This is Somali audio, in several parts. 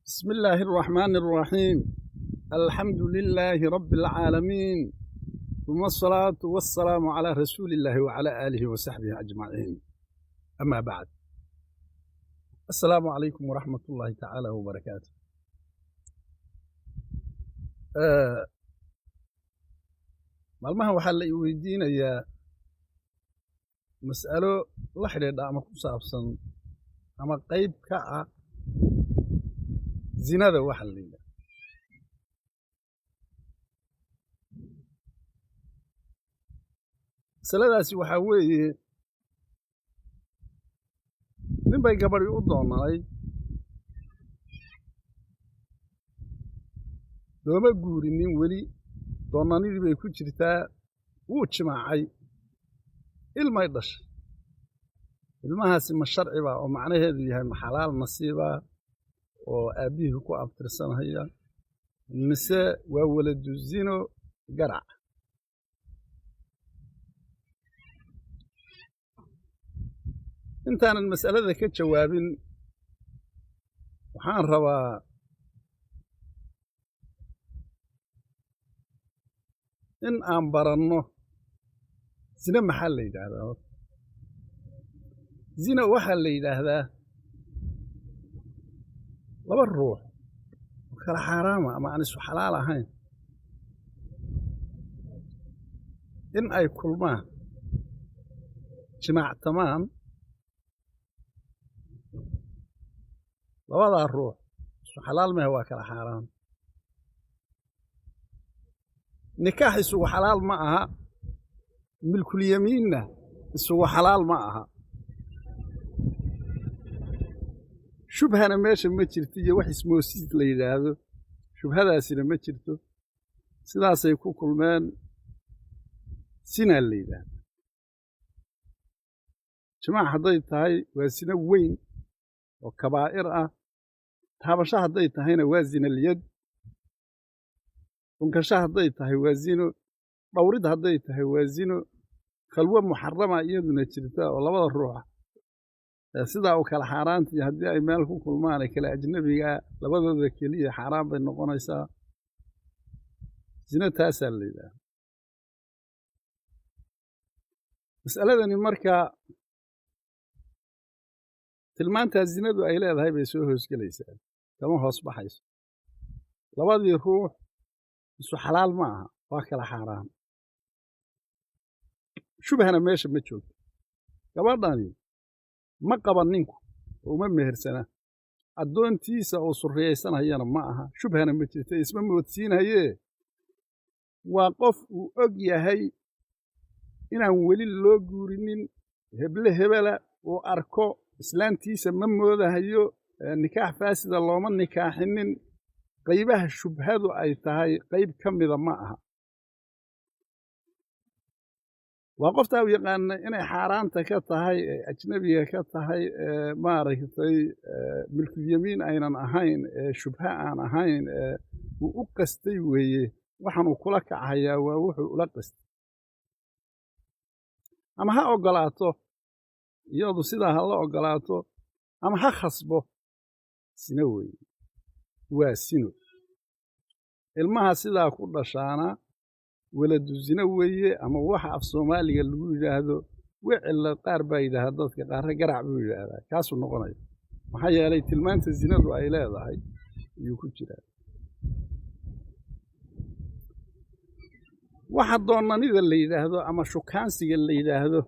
بسم الله الرحمن الرحيم. الحمد لله رب العالمين، ثم الصلاة والسلام على رسول الله وعلى آله وصحبه أجمعين. أما بعد، السلام عليكم ورحمة الله تعالى وبركاته. maalmahan waxaa la weydiinayaa mas'alo la xidhiidha ama ku saabsan ama qayb ka ah zinada waxa la yidhaahdo. masaladaasi waxaa weeye nin bay gabadhi u doonay, looma guurinin weli, doonanidii bay ku jirtaa, wuu jimaacay, ilmay dhashay. ilmahaasi ma sharci baa oo macnaheedu yahay ma xalaal nasiibaa oo aabbihii ku abtirsanaya, mise waa waladu zino garac? intaanan mas'alada ka jawaabin, waxaan rabaa in aan baranno zina maxaa la yidhaahdaa. zina waxaa la yidhaahdaa laba ruux oo kala xaaraama ama aan isu xalaal ahayn in ay kulmaan, jimaactamaan, labadaa ruux isu xalaal mehe waa kala xaaraam. nikaax isugu xalaal ma aha, milkulyamiinna isugu xalaal ma aha. shubhana meesha ma jirto iyo wax ismoosiid la yidhaahdo, shubhadaasina ma jirto. sidaasay ku kulmeen, sinaa la yidhaahdo. jimaac hadday tahay waa sino weyn oo kabaa'ir ah, taabasho hadday tahayna waa zinalyad, dhunkasho hadday tahay waa zino, dhowrid hadday tahay waa zino, khalwo muxarama iyaduna jirta oo labada ruuxa sidaa u kala xaaraantii haddii ay meel ku kulmaan ee kale ajnabiga labadooda keliya xaaraan bay noqonaysaa. zino taasaa la yidhaahda. mas'aladani markaa tilmaantaa zinadu ay leedahay bay soo hoosgelaysaa, kama hoos baxayso. labadii ruux isu xalaal ma aha, waa kala xaaraan. shubhana meesha ma joogto. gabadhani ma qaban ninku oo uma mehersana, addoontiisa oo surriyaysanayana ma aha, shubhana ma jirto, isma moodsiinayee waa qof uu og yahay inaan weli loo guurinin, heble hebela uu arko, islaantiisa ma moodahayo, nikaax faasida looma nikaaxinin. qaybaha shubhadu ay tahay qayb ka mida ma aha. waa qoftaa u yaqaana inay xaaraanta ka tahay, ajnabiga ka tahay, maaragtay milkulyamiin aynan ahayn, shubha aan ahayn, uu u qastay weeye. waxaanuu kula kacayaa waa wuxuu ula qastay. ama ha oggolaato, iyadu sidaa ha la oggolaato, ama ha khasbo, sino weeye, waa sino. ilmaha sidaa ku dhashaana waladu zino weeye, ama waxa af soomaaliga lagu yidhaahdo wicilla, qaar baa yidhaahda, dadka qaarre garac buu yidhaahdaa, kaasuu noqonaya. maxaa yeelay tilmaanta zinadu ay leedahay ayuu ku jiraa. waxa doonanida la yidhaahdo ama shukaansiga la yidhaahdo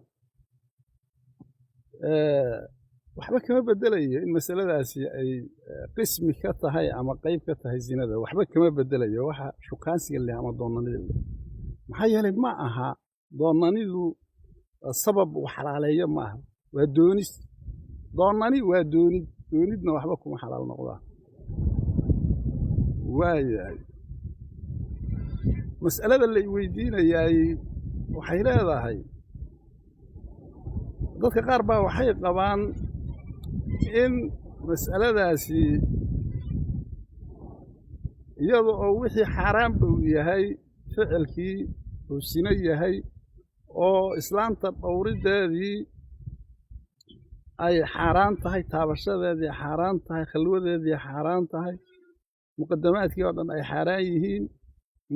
waxba kama beddelayo in masaladaasi ay qismi ka tahay ama qayb ka tahay zinada, waxba kama beddelayo waxa shukaansiga leh ama doonanida leh. maxaa yeelay ma aha doonanidu sabab uu xalaaleeyo ma aha, waa doonis. doonani waa doonid, doonidna waxba kuma xalaal noqdaa. waayahay, mas'alada la weydiinayaay waxay leedahay, dadka qaar baa waxay qabaan in mas'aladaasi iyada oo wixii xaaraanba uu yahay, ficilkii uu sino yahay, oo islaanta dhowrideedii أي حاران تهي تابشة ذي حاران تهي خلوة ذي حاران تهي مقدمات كيوردن أي حرايهين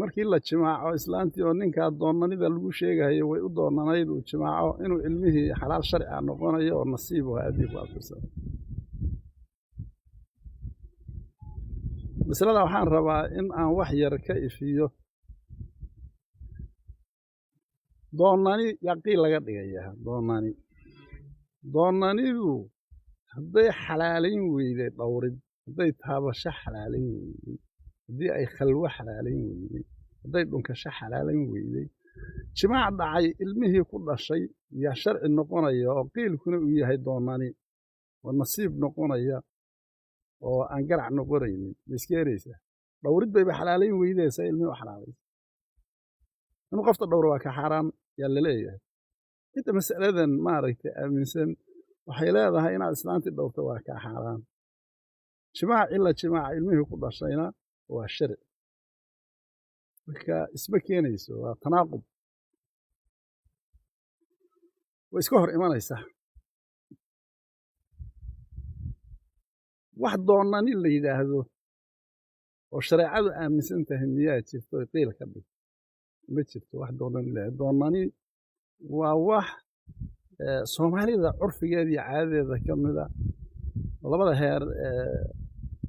markii la jimaaco islaantii oo ninka doonanida lagu sheegayo way u doonanayd uu jimaaco inuu ilmihii xalaal sharci ah noqonayo oo nasiib ah hadii ku afirsan masalada waxaan rabaa in aan wax yar ka ifiyo doonani yaqii laga dhigayaa doonanidu hadday xalaalayn weyday dhowrid hadday taabasho xalaalayn weyday haddii ay khalwo xalaalayn weyday hadday dhunkasho xalaalayn weyday jimaac dhacay ilmihii ku dhashay yaa sharci noqonaya oo qiilkuna uu yahay doonani oo nasiib noqonaya oo aan garac noqonaynin iskeeraysa dhowrid bayba xalaalayn weydaysa ilmihii u xalaalaysa inuu qofta dhowro waa ka xaaraan yaa la leeyahay inta mas'aladan maaragtay aaminsan waxay leedahay inaad islaantii dhowrto waa ka xaaraan jimaac ila jimaac ilmihii ku dhashayna waa sharci marka isma keenayso waa tanaaqub way iska hor imanaysaa wax doonani la yidhaahdo oo shareecadu aaminsan tahay miyaa jirto qiil ka dhig ma jirto wax doonani la doonani waa wax soomaalida curfigeeda iyo caadadeeda ka mida labada heer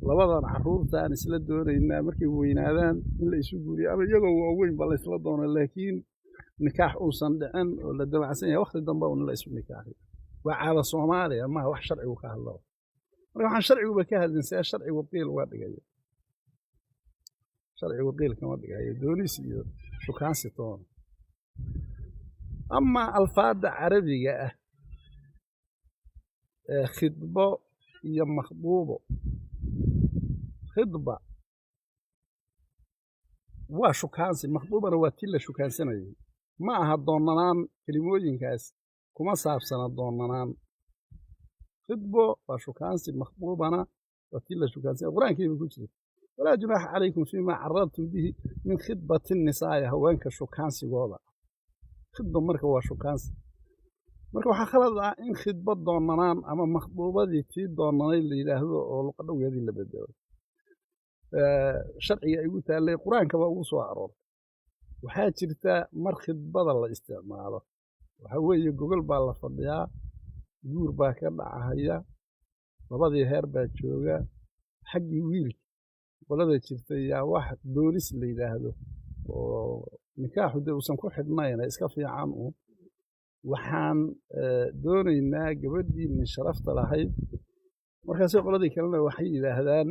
labadan carruurta aan isla doonaynaa markay weynaadaan in la isu guuriyo ama iyagoo waaweyn ba la isla doono laakiin nikaax uusan dhicin oo la dabacsan yahay waqti dambe uun la isu nikaaxiyo waa caada soomaaliya maaha wax sharcigu ka hadlo marka waxaan sharciguba ka hadlin see sharcigu qiil uga dhigayo sharcigu qiil kama dhigayo doonis iyo shukaansi toona ama alfaada carabiga ah khidbo iyo makhduubo khidba waa shukaansi makhduubana waa tii la shukaansanayay ma aha doonanaan kelimooyinkaas kuma saabsana doonanaan khidbo waa shukaansi makhduubana waa tii la shukaansanayay qur-aankiiba ku jirta walaa junaaxa calaykum fiimaa carradtum bihi min khidbati nisaa'i haweenka shukaansigooda khidba marka waa shukaansi marka waxaa khalad ah in khidba doonanaan ama makhduubadii tii doonanay la yidhaahdo oo luqadhowgeedii la bedelo sharciga ay ugu taallay qur-aanka baa ugu soo aroortay waxaa jirta mar khidbada la isticmaalo waxa weeye gogol baa la fadhiyaa guur baa ka dhacahaya labadii heer baa jooga xaggii wiilka qolada jirta yaa wax doonis la yidhaahdo oo nikaaxu dee uusan ku xidhnayna iska fiican uun waxaan doonaynaa gabadhii min sharafta lahayd markaasay qoladii kalena waxay yidhaahdaan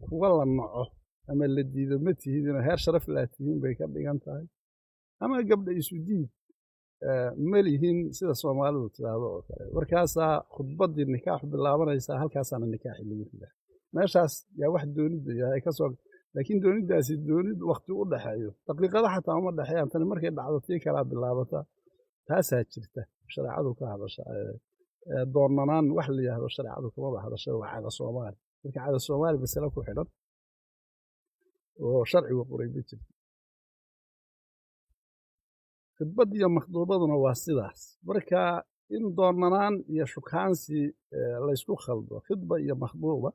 kuwa la naco ama la diido ma tihidinoo heer sharaf laa tihiin bay ka dhigan tahay ama gabdha isu diid ma lihin sida soomaalidu tidhaahdo oo kale markaasaa khudbaddii nikaaxu bilaabanaysaa halkaasaana nikaaxi lagu ridaa meeshaas yaa wax doonidda yahay ka soo laakiin dooniddaasi doonid waqti u dhexeeyo daqiiqada xataa uma dhexeeyaan tani markay dhacdo tii kalaa bilaabata taasaa jirta shareecadu ka hadasha doonanaan wax la yidhaahdo shareecadu kamaba hadasha waa caada soomaali marka caada soomaali masale ku xidhan oo sharcigu qoray ma jirto khidbad iyo makhduubaduna waa sidaas marka in doonanaan iyo shukaansi laysku khaldo khidba iyo makhduuba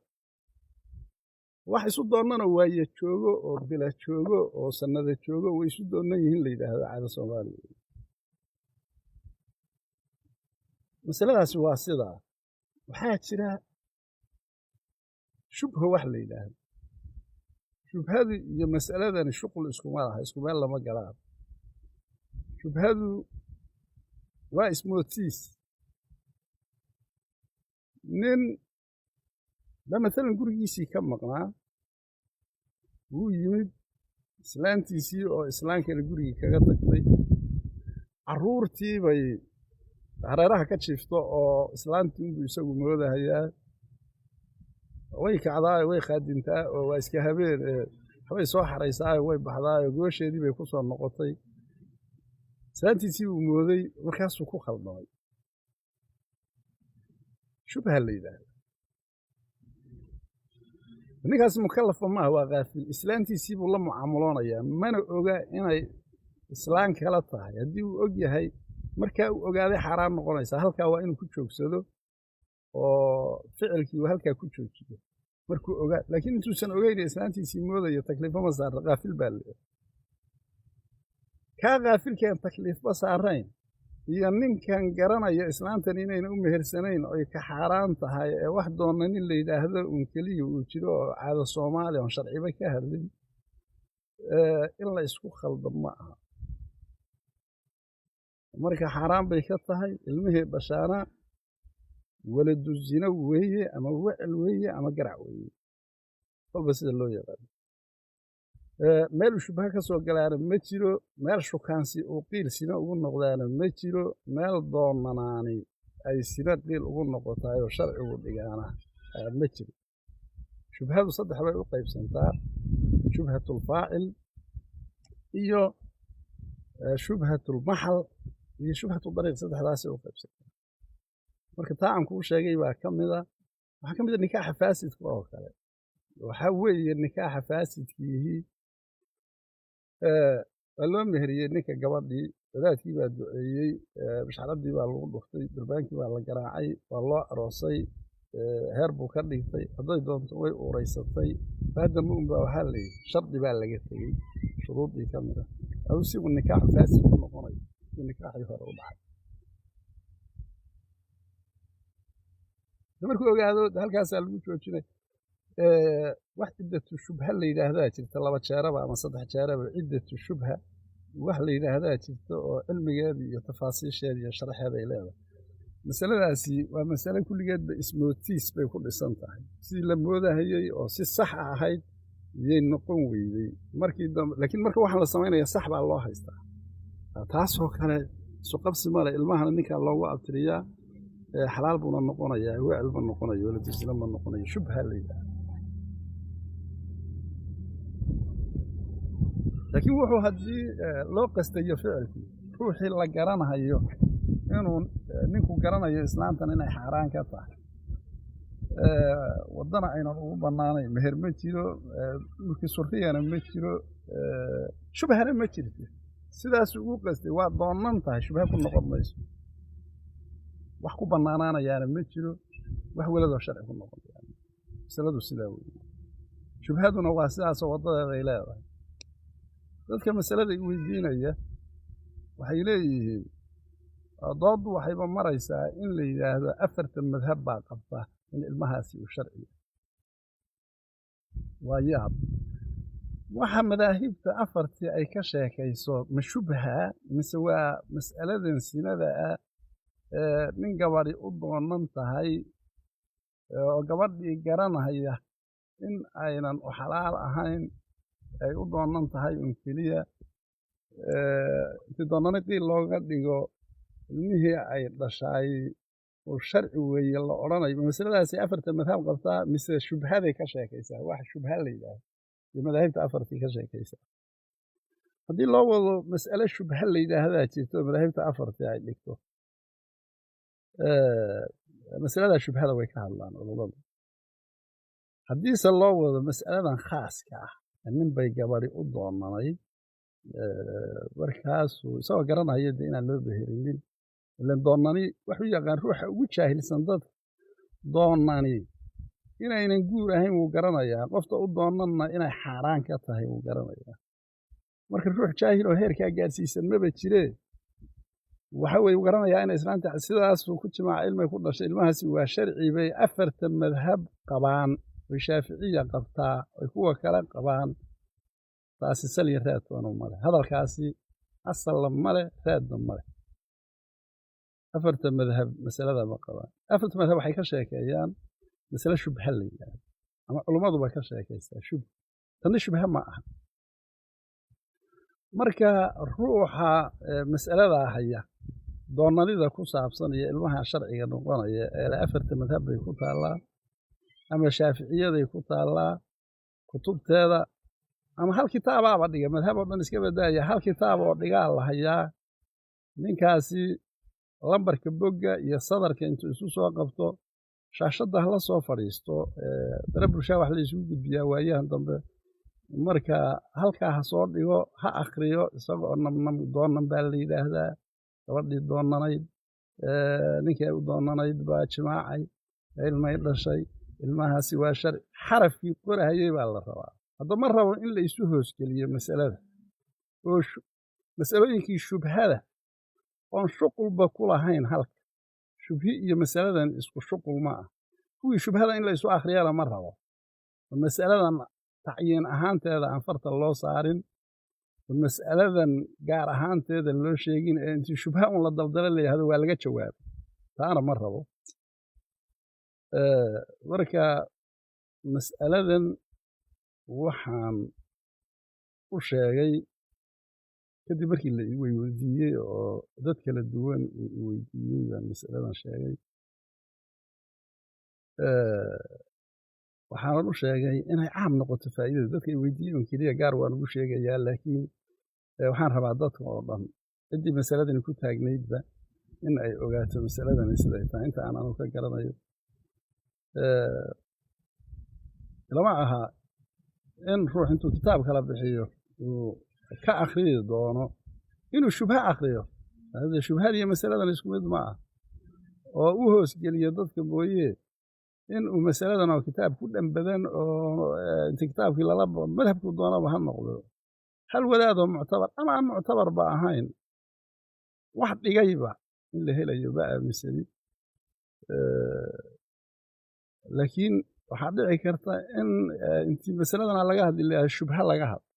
wax isu doonana waaye joogo oo bila joogo oo sannada joogo way isu doonan yihiin la yidhaahdo caada soomaaliya masaladaasi waa sidaa waxaa jira shubha wax la yidhaahdo shubhadu iyo mas'aladani shuqul iskuma laha isku meel lama galaan shubhadu waa ismoodsiis nin ba maalan gurigiisii ka maqnaa wuu yimid islaantiisii oo islaan kale gurigii kaga tagtay carruurtii bay hareeraha ka jiifto oo islaantii unbuu isagu moodahayaa way kacdaa way qaadintaa oo waa iska habeen waxbay soo xaraysaa way baxdaa goosheedii bay ku soo noqotay islaantiisii uu mooday markaasuu ku khaldamay shubha la yidhaahdo ninkaas mukallafa maaha waa qaafil islaantiisii buu la mucaamuloonayaa mana oga inay islaan kala tahay haddii uu og yahay markaa uu ogaaday xaaraan noqonaysaa halkaa waa inuu ku joogsado وفعلك وهلك كوتشو مركو أوجا لكن أنتوا سنة أوجا إسلامتي سيمودا يتكلف ما صار غافل بال كغافل كان تكليف بس عرين يعني كان جرنا يا إسلام تنين أمي هرسنين أو كحرام تهاي واحد ضمن اللي ده هذا ونكلي وتشيله على الصومالي وشرعي بكهذا إلا يسكو خلد معها مركا حرام بيكتهاي المه بشارة ولد الزنا وهي أما وعل وهي أما قرع وهي فبس اللو يقال meel shubha ka soo galaana ma jiro meel shukaansi uu qiil sina ugu noqdaana ma jiro meel doonanaani ay sina qiil ugu noqotaayoo sharcigu dhigaana ma jiro shubhadu saddex bay u qaybsantaa shubhatulfaacil iyo shubhatulmaxal iyo shubhatudariiq saddexdaasay u qaybsantaa marka taa aan kuu sheegay baa ka mida waxaa ka mid a nikaaxa faasidka oo kale waxaa weeye nikaaxa faasidkiihii loo meheriyey ninka gabadhii wadaadkii baa duceeyey bashcaradii baa lagu dhuftay durbaankii baa la garaacay waa loo aroosay heer buu ka dhigtay hadday doonto way uuraysatay baadama unbaa waxaa layidhi shardi baa laga tegey shuruudii ka mid ah aduu sigu nikaax faasid ku noqonayo si nikaaxii hore u dhacay markuu ogaado halkaasaa lagu joojinay wax ciddatu shubha la yidhaahdaa jirta laba jeeraba ama saddex jeeraba ciddatu shubha wax la yidhaahdaa jirta oo cilmigeedii iyo tafaasiisheeda iyo sharaxeeda ay leedahay masaladaasi waa masale kulligeedba ismootiis bay ku dhisan tahay sidii la moodahayey oo si sax ahayd iyay noqon weydey markii dambe laakiin marka waxaan la samaynaya sax baa loo haystaa taasoo kale suqabsi male ilmahana ninkaa loogu abtiriyaa xalaal buuna noqonayaa wecel ma noqonayo waladisla ma noqonayo shubha la yidhaahda laakiin wuxuu haddii loo qastayo ficilkii ruuxii la garanayo inuu ninku garanayo islaamtan inay xaaraan ka tahay waddana aynan ugu bannaanayn meher ma jiro dhulkii surriyana ma jiro shubhana ma jirto sidaas ugu qastay waa doonan tahay shubha ku noqon mayso wax ku bannaanaanayaana ma jiro wax weladoo sharci ku noqon masaladu sidaa weeye shubhaduna waa sidaasoo waddadeeda ay leedahay dadka masalada weydiinaya waxay leeyihiin dooddu waxayba maraysaa in la yidhaahdo afartan madhab baa qabta in ilmahaasi uu sharciya waa yaab waxa madaahibta afartii ay ka sheekayso ma shubha mise waa mas'aladan sinada ah nin gabadhi u doonan tahay oo gabadhii garanaya in aynan u xalaal ahayn ay u doonan tahay un keliya intii doonana qiil looga dhigo ilmihii ay dhashaay uu sharci weeye la odhanayo masaladaasi afarta madhab qabtaa mise shubhaday ka sheekaysaa wax shubha la yidhaahdo iyo madaahibta afartii ka sheekaysaa haddii loo wado mas'ale shubha la yidhaahdaa jirto madaahibta afartii ay dhigto masaladaa shubhada way ka hadlaan culummadu haddiise loo wado mas'aladan khaaska ah nin bay gabadhi u doonanayd markaasuu isagoo garanaya de inaan loo beherinin ilan doonani waxu yaqaan ruuxa ugu jaahilsan dadka doonani inaynan guur ahayn wuu garanayaa qofta u doonanna inay xaaraan ka tahay wuu garanayaa marka ruux jaahil oo heerkaa gaarsiisan maba jiree waxa weye wuu garanayaa inay islaanta sidaasuu ku jimaaca ilmay ku dhashay ilmahaasi waa sharci bay afarta madhab qabaan oy shaaficiya qabtaa oy kuwa kale qabaan taasi salya raadtoona male hadalkaasi asalla male raadna male afarta madhab masalada ma qabaan afarta madhab waxay ka sheekeeyaan masale shubha la yidhaahdo ama culummaduba ka sheekaystaa shubha tanna shubha ma aha marka ruuxa mas'aladaa haya doonanida ku saabsan iyo ilmaha sharciga noqonaya ee afarta madhab bay ku taallaa ama shaaficiyaday ku taallaa kutubteeda ama hal kitaabaaba dhiga madhab oo dhan iska badaaya hal kitaab oo dhigaa la hayaa ninkaasi lambarka bogga iyo sadarka intuu isu soo qabto shaashadda hala soo fadhiisto dara bulshaa wax la isugu gudbiyaa waayahan dambe marka halkaa ha soo dhigo ha akhriyo isagoo namnam doonan baa la yidhaahdaa gabadhii doonanayd ninkii ay u doonanayd baa jimaacay ilma dhashay ilmahaasi waa sharci xarafkii qorahayay baa la rabaa hadda ma rabo in la isu hoosgeliyo masalada oo masalooyinkii shubhada oon shuqulba ku lahayn halka shubhi iyo masaladan isku shuqul ma ah kuwii shubhada in la isu akhriyana ma rabo masaladan tacyiin ahaanteeda aan farta loo saarin masaladan gaar ahaanteeda loo sheegin ee intii shubha un la daldala leeyahdo waa laga jawaabo taana ma rabo marka mas'aladan waxaan u sheegay kadib markii la weydiiyey oo dad kala duwan weydiiyey baan mas'aladan sheegay waxaan u sheegay inay caam noqoto faa'iidada dadka ay weydiiyeen keliya gaar waan ugu sheegayaa laakiin waxaan rabaa dadka oo dhan ciddii masaladani ku taagnaydba in ay ogaato masaladani siday tahay inta aan anu ka garanayo lama aha in ruux intuu kitaab kala bixiyo uu ka akhriyi doono inuu shubha akhriyo shubhadiiyo masaladan isku mid ma ah oo u hoosgeliyo dadka mooye in uu masaladan oo kitaab ku dhanbadan oo inta kitaabkii lala madhabku doonaba ha noqdo hal wadaadoo muctabar ama aan muctabarba ahayn wax dhigayba in la helayo ba aaminsani laakiin waxaa dhici karta in intii masaladana laga hadli lahaa shubha laga hadlo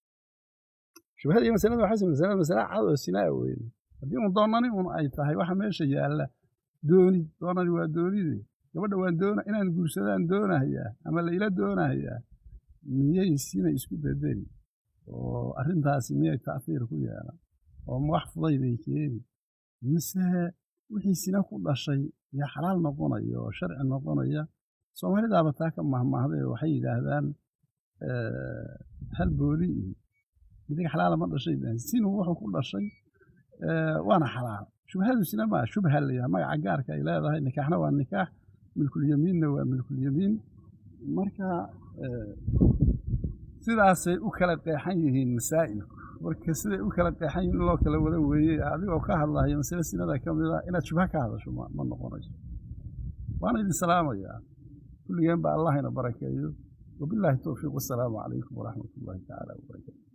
shubhadii masalada waxaa masala cad oo sinaa weeye haddii un doonani un ay tahay waxa meesha yaalla doonani waa doonidii gabadha waan inaan guursadaan doonahayaa ama la ila doonahayaa miyay sina isku bedeli oo arrintaasi miyay ta'fiir ku yeelan oo wax fudaybay keeni mise wixii sina ku dhashay yaa xalaal noqonaya oo sharci noqonaya soomaalidaaba taa ka mahmaahday waxay yidhaahdaan hal booli iyo midig xalaala ma dhashay sinu wuxuu ku dhashay waana xalaal shubhadu sina maa shubha layaha magaca gaarka ay leedahay nikaaxna waa nikaax milkulyamiinna waa milkulyamiin marka sidaasay u kala qeexan yihiin masaa'ilku marka siday u kala qeexan yihiin in loo kala wada weeyey adigoo ka hadlaya masale sinada ka mid ah inaad shubha ka hadasho ma noqonayso waana idin salaamayaa كل يوم بقى الله يبارك فيه وبالله التوفيق والسلام عليكم ورحمة الله تعالى وبركاته.